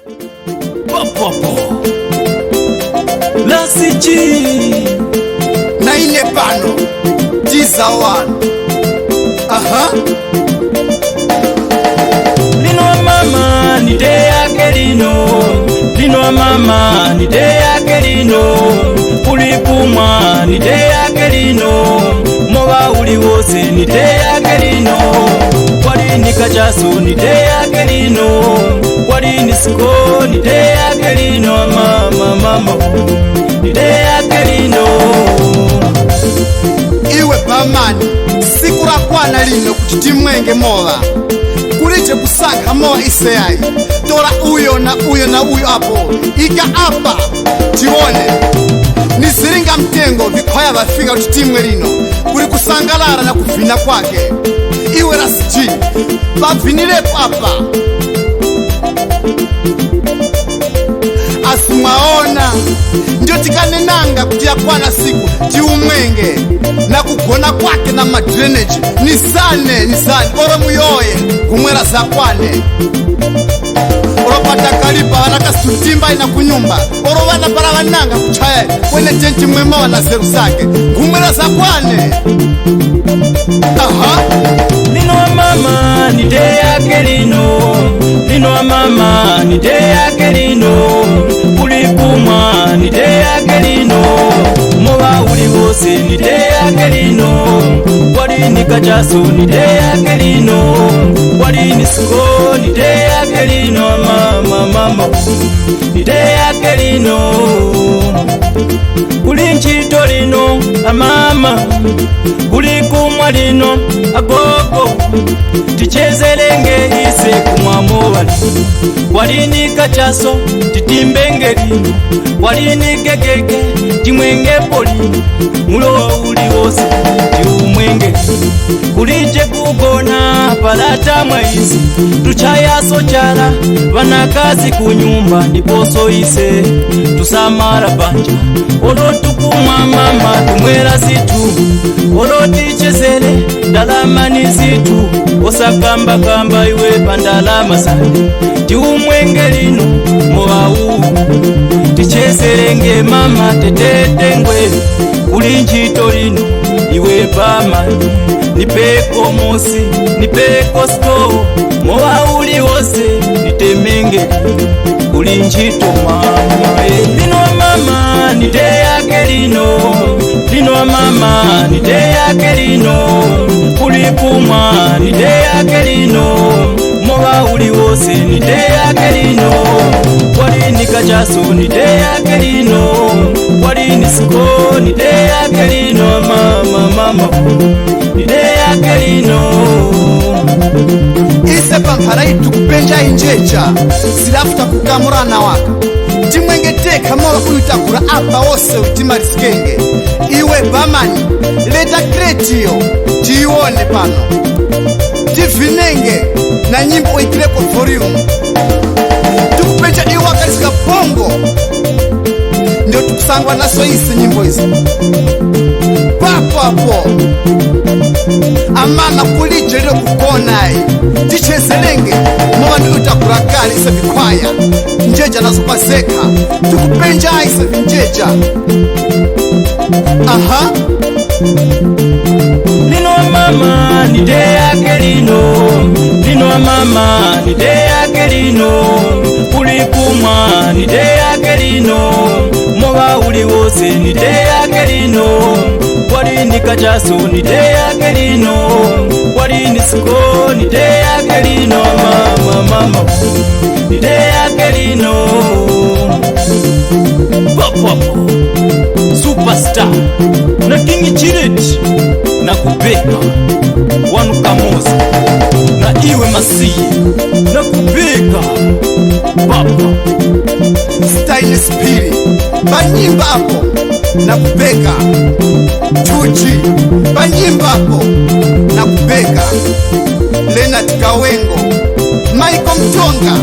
Popo La Siji na ile pano Jizawan. Aha. Lino wa mama ni de yake lino. Lino wa mama ni de yake lino. Ulipumwa ni de yake lino. Moba uli wose ni de yake lino. Wali ni kajaso ni de yake lino. Wali ni siko ni de yake lino. Mama ni de yake lino. Iwe pamani siku rakwana lino kuti mwenge mola kulije kusanga mola iseyai tora uyo na uyo na uyo apo ika apa tione nisiringa mtengo vikwaya bafika kuti timwe lino kuli kusangalara na kuvina kwake. Iwe rasiji bavinile papa asumwaona ndio tikanenanga kuti yakwana siku tiumenge na kugona kwake na madrenaji nisane oro muyoye kumwera zakwane oro patakalipa wanakasutimba ina kunyumba oro wana para wananga kuchaya kwene chenchi mwema wana zeru zake kumwera zakwane. Aha. Lino wa mama ni de yake lino. Lino wa mama ni de yake lino. Ulipumwa ni de yake lino. Moba uli wose ni de yake lino. Wali ni kajaso ni de yake lino. Wali ni siko ni de yake lino. Mama ni de yake lino. Uli nchito lino amama. Uli kumwa lino agogo tichezelenge ise kumwamowali. Walini kachaso titimbenge lino. Walini gegege timwenge polino. Mulo uli wose tiumwenge kulije kugona palata mwaisi tuchayaso chala vanakazi kunyumba niposo ise tusamara banja olotukumwa mama tumwera situ olotichezele dalamani situ osakamba kamba iwe pandalama sande tiumwenge lino moau tichezelenge mama tetetengwe kulinjito lino iwe pama nipeko mosi nipeko sto mowa uli wose nitemenge kulinjito mama. Lino wa mama ni de yake lino. Lino wa mama ni de yake lino. Ulipumwa ni de yake lino. Mowa uli wose ni de yake lino. Wali ni kajaso ni de yake lino. Wali ni siko ni de yake lino. Mama ni de yake lino. Ise pampara itukupenja injecha silafuta kukamurana waka timwengeteka mola kuitakura apa wose utimalisikenge. Iwe bamani leta kretio tiione pano tivinenge na nyimbo ikileko volume tukupenja iwakalisika bongo ndio tukusangwa naso isi nyimbo hizi papo amana kulije lilo kukonai tichezelenge mowa ndi utakurakali isa vikwaya njeja nazo paseka tukupenja isa vinjeja. Aha. Lino wa mama ni de yake lino. Lino wa mama ni de yake lino. Ulipumwa ni de yake lino. Moba uli wose ni de yake lino. Wali ni kajaso ni de yake lino. Wali ni siko ni de yake lino. Mama ni de yake lino. Popo Superstar na King Chireti na kupeka wanu kamoza na iwe masiye na kupeka papa Style Spiri banyimba hapo na kupeka Chuchi banyimba hapo na kupeka Leonard Kawengo Michael Mtonga